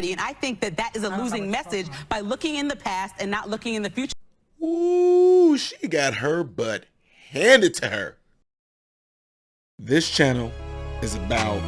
And I think that that is a losing message by looking in the past and not looking in the future. Ooh, she got her butt handed to her. This channel is about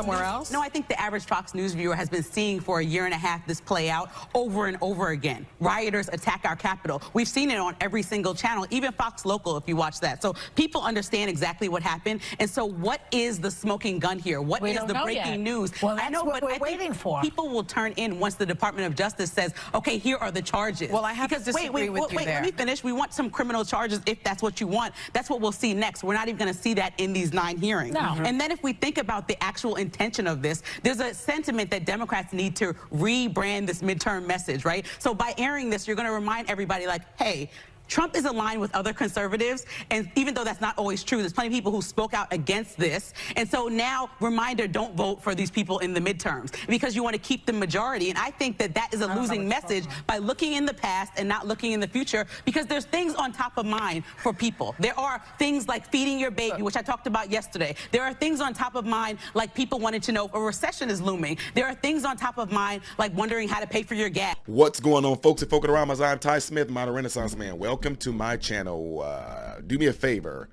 somewhere else? No, I think the average Fox News viewer has been seeing for a year and a half this play out over and over again. Rioters attack our Capitol. We've seen it on every single channel, even Fox Local, if you watch that. So people understand exactly what happened. And so what is the smoking gun here? What is the breaking news? Well, that's I know, what but we're waiting for. People will turn in once the Department of Justice says, okay, here are the charges. Well, I have to disagree with you there. Let me finish. We want some criminal charges if that's what you want. That's what we'll see next. We're not even going to see that in these 9 hearings. No. And then if we think about the actual intention of this, there's a sentiment that Democrats need to rebrand this midterm message, right? So by airing this, you're going to remind everybody like, hey, Trump is aligned with other conservatives, and even though that's not always true, there's plenty of people who spoke out against this. And so now, reminder, don't vote for these people in the midterms because you want to keep the majority. And I think that that is a losing message by looking in the past and not looking in the future, because there's things on top of mind for people. There are things like feeding your baby, which I talked about yesterday. There are things on top of mind like people wanted to know if a recession is looming. There are things on top of mind like wondering how to pay for your gas. What's going on, folks at Focodoramas? I'm Ty Smith, modern Renaissance man. Welcome to my channel. Do me a favor.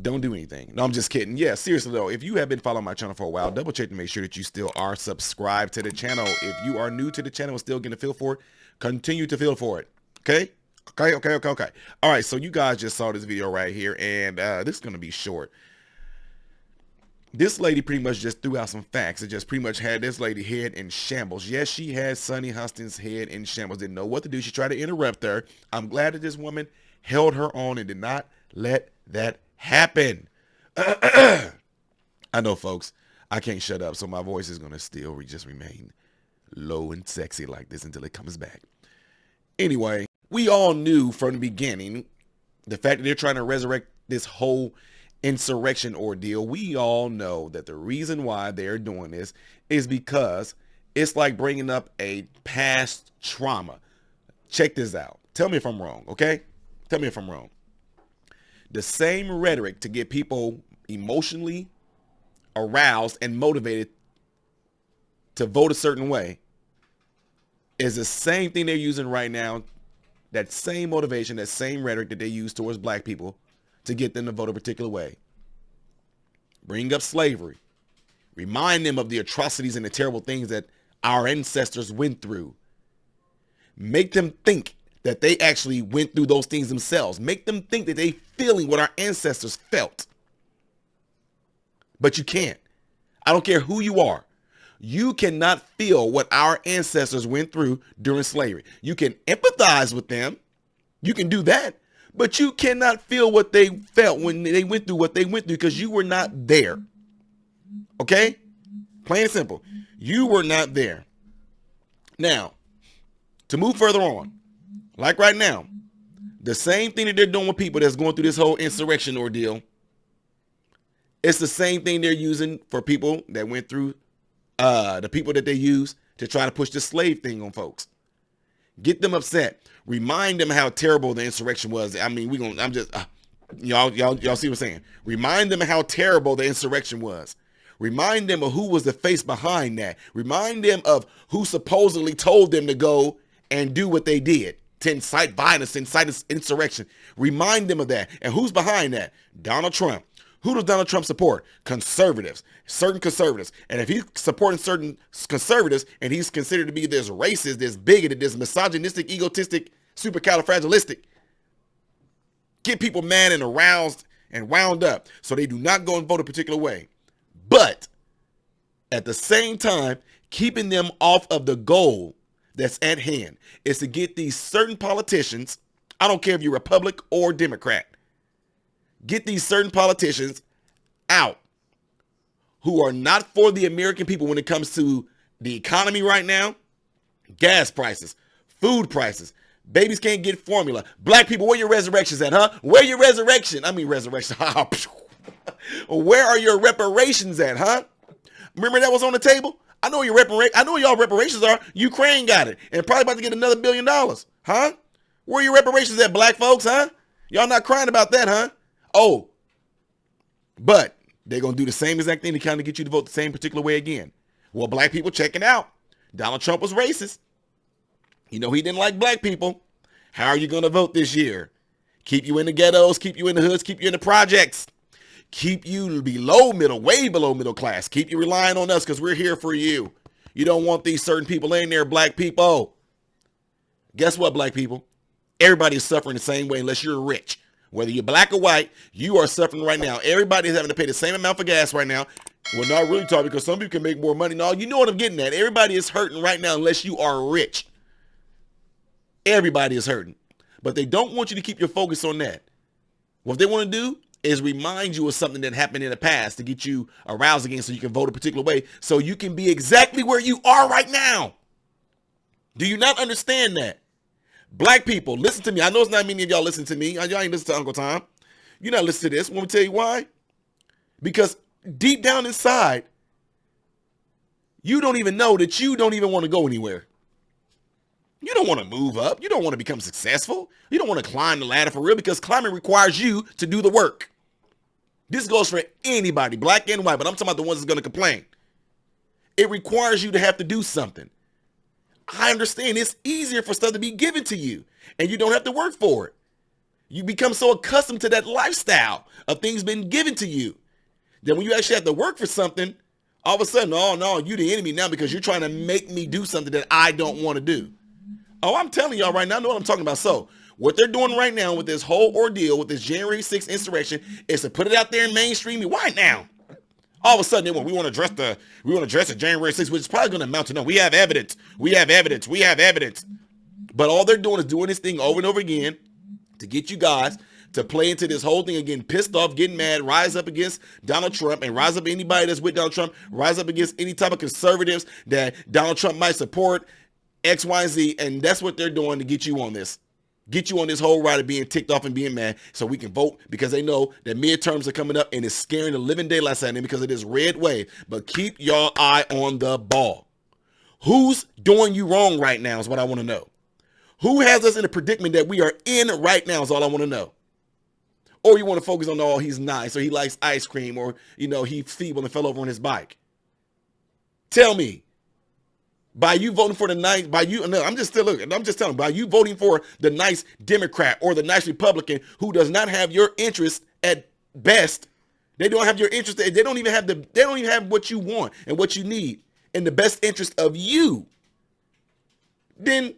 Don't do anything. No, I'm just kidding. Yeah, seriously though, if you have been following my channel for a while, double check to make sure that you still are subscribed to the channel. If you are new to the channel and still getting a feel for it, continue to feel for it. Okay? Okay. All right, so you guys just saw this video right here, and this is going to be short. This lady pretty much just threw out some facts. It just pretty much had this lady head in shambles. Yes, she had Sunny Huston's head in shambles. Didn't know what to do. She tried to interrupt her. I'm glad that this woman held her own and did not let that happen. I know, folks, I can't shut up, so my voice is going to still just remain low and sexy like this until it comes back. Anyway, we all knew from the beginning the fact that they're trying to resurrect this whole insurrection ordeal. We all know that the reason why they're doing this is because it's like bringing up a past trauma. Check this out. Tell me if I'm wrong, okay? Tell me if I'm wrong. The same rhetoric to get people emotionally aroused and motivated to vote a certain way is the same thing they're using right now. That same motivation, that same rhetoric that they use towards black people to get them to vote a particular way. Bring up slavery. Remind them of the atrocities and the terrible things that our ancestors went through. Make them think that they actually went through those things themselves. Make them think that they feeling what our ancestors felt. But you can't. I don't care who you are. You cannot feel what our ancestors went through during slavery. You can empathize with them. You can do that. But you cannot feel what they felt when they went through what they went through because you were not there. Okay? Plain and simple. You were not there. Now, to move further on, like right now, the same thing that they're doing with people that's going through this whole insurrection ordeal, it's the same thing they're using for people that went through, the people that they use to try to push the slave thing on folks. Get them upset. Remind them how terrible the insurrection was. I mean, y'all see what I'm saying? Remind them how terrible the insurrection was. Remind them of who was the face behind that. Remind them of who supposedly told them to go and do what they did, to incite violence, incite insurrection. Remind them of that. And who's behind that? Donald Trump. Who does Donald Trump support? Conservatives, certain conservatives. And if he's supporting certain conservatives and he's considered to be this racist, this bigoted, this misogynistic, egotistic, supercalifragilistic, get people mad and aroused and wound up so they do not go and vote a particular way. But at the same time, keeping them off of the goal that's at hand is to get these certain politicians, I don't care if you're Republican or Democrat, get these certain politicians out who are not for the American people when it comes to the economy right now, gas prices, food prices, babies can't get formula. Black people, where your resurrections at, huh? Where your resurrection? I mean resurrection. Where are your reparations at, huh? Remember that was on the table? I know y'all reparations are. Ukraine got it and probably about to get another $1 billion, huh? Where are your reparations at, black folks, huh? Y'all not crying about that, huh? Oh, but they're going to do the same exact thing to kind of get you to vote the same particular way again. Well, black people, check it out. Donald Trump was racist. You know, he didn't like black people. How are you going to vote this year? Keep you in the ghettos, keep you in the hoods, keep you in the projects. Keep you below middle, way below middle class. Keep you relying on us because we're here for you. You don't want these certain people in there, black people. Guess what, black people? Everybody is suffering the same way unless you're rich. Whether you're black or white, you are suffering right now. Everybody's having to pay the same amount for gas right now. We're not really talking because some people can make more money. No, you know what I'm getting at. Everybody is hurting right now unless you are rich. Everybody is hurting. But they don't want you to keep your focus on that. What they want to do is remind you of something that happened in the past to get you aroused again so you can vote a particular way so you can be exactly where you are right now. Do you not understand that? Black people, listen to me. I know it's not many of y'all listen to me. Y'all ain't listen to Uncle Tom. You're not listening to this. Want me to tell you why? Because deep down inside, you don't even know that you don't even want to go anywhere. You don't want to move up. You don't want to become successful. You don't want to climb the ladder for real because climbing requires you to do the work. This goes for anybody, black and white, but I'm talking about the ones that's going to complain. It requires you to have to do something. I understand it's easier for stuff to be given to you and you don't have to work for it. You become so accustomed to that lifestyle of things being given to you that when you actually have to work for something, all of a sudden, oh no, you the enemy now because you're trying to make me do something that I don't want to do. Oh, I'm telling y'all right now, I know what I'm talking about. So what they're doing right now with this whole ordeal, with this January 6th insurrection, is to put it out there in mainstream. Why now? All of a sudden, we want to address the January 6th, which is probably going to amount to no. We have evidence. We have evidence. We have evidence. But all they're doing is doing this thing over and over again to get you guys to play into this whole thing again, pissed off, getting mad, rise up against Donald Trump and rise up anybody that's with Donald Trump, rise up against any type of conservatives that Donald Trump might support, X, Y, and Z. And that's what they're doing to get you on this. Get you on this whole ride of being ticked off and being mad so we can vote because they know that midterms are coming up and it's scaring the living daylights out of them because of this red wave. But keep your eye on the ball. Who's doing you wrong right now is what I want to know. Who has us in the predicament that we are in right now is all I want to know. Or you want to focus on, oh, he's nice or he likes ice cream or, he's feeble and fell over on his bike. Tell me. By you voting for the nice, by you voting for the nice Democrat or the nice Republican who does not have your interest at best. They don't have your interest. They don't even have what you want and what you need in the best interest of you. Then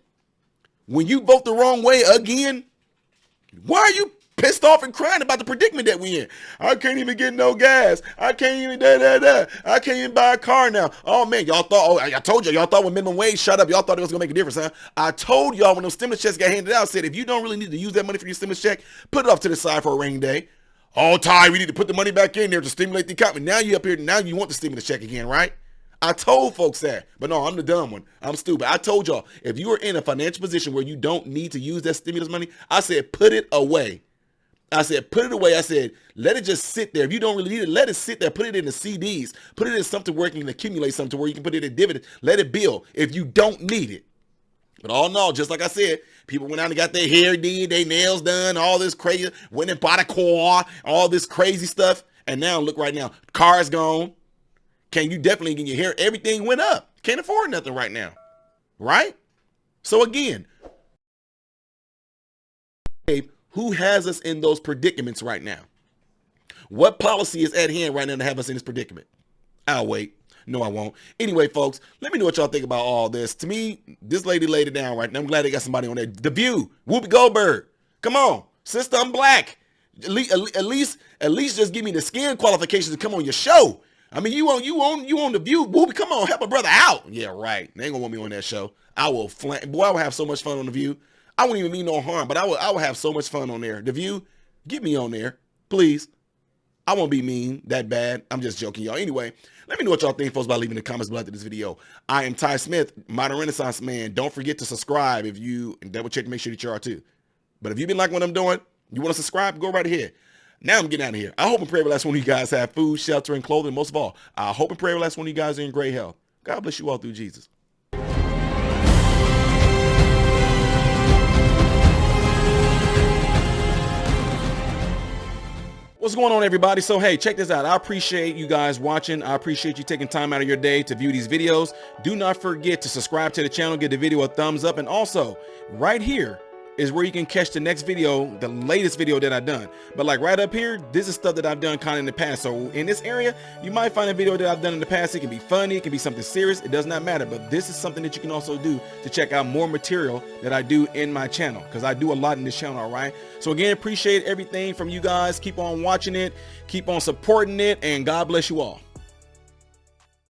when you vote the wrong way again, why are you pissed off and crying about the predicament that we in? I can't even get no gas. I can't even I can't even buy a car now. Oh man, y'all thought, I told y'all thought when minimum wage shut up, y'all thought it was gonna make a difference, huh? I told y'all when those stimulus checks got handed out, I said, if you don't really need to use that money for your stimulus check, put it off to the side for a rainy day. Oh, Ty, we need to put the money back in there to stimulate the economy. Now you up here, now you want the stimulus check again, right? I told folks that, but no, I'm the dumb one. I'm stupid. I told y'all, if you are in a financial position where you don't need to use that stimulus money, I said, put it away. I said, put it away. I said, let it just sit there. If you don't really need it, let it sit there. Put it in the CDs. Put it in something where you can accumulate something where you can put it in dividends. Let it build if you don't need it. But all in all, just like I said, people went out and got their hair did, their nails done, all this crazy, went and bought a car, all this crazy stuff. And now look right now, car's gone. Can you definitely get your hair? Everything went up. Can't afford nothing right now. Right? So again, who has us in those predicaments right now? What policy is at hand right now to have us in this predicament? I'll wait. No, I won't. Anyway, folks, let me know what y'all think about all this. To me, this lady laid it down right now. I'm glad they got somebody on there. The View, Whoopi Goldberg. Come on, sister, I'm black. At least just give me the skin qualifications to come on your show. I mean, you on The View, Whoopi, come on, help a brother out. Yeah, right. They ain't gonna want me on that show. I will boy, I will have so much fun on The View. I wouldn't even mean no harm, but I will have so much fun on there. The View, get me on there, please. I won't be mean that bad. I'm just joking, y'all. Anyway, let me know what y'all think, folks, by leaving the comments below this video. I am Ty Smith, Modern Renaissance Man. Don't forget to subscribe and double check to make sure that you are too. But if you've been liking what I'm doing, you want to subscribe, go right ahead. Now I'm getting out of here. I hope and pray every last one of you guys have food, shelter, and clothing. And most of all, I hope and pray every last one of you guys are in great health. God bless you all through Jesus. What's going on, everybody? So, hey, check this out. I appreciate you guys watching. I appreciate you taking time out of your day to view these videos. Do not forget to subscribe to the channel, give the video a thumbs up, and also right here is where you can catch the next video, the latest video that I've done. But like right up here, this is stuff that I've done kind of in the past. So in this area, you might find a video that I've done in the past. It can be funny, it can be something serious. It does not matter. But this is something that you can also do to check out more material that I do in my channel, because I do a lot in this channel, all right? So again, appreciate everything from you guys. Keep on watching it, keep on supporting it, and God bless you all.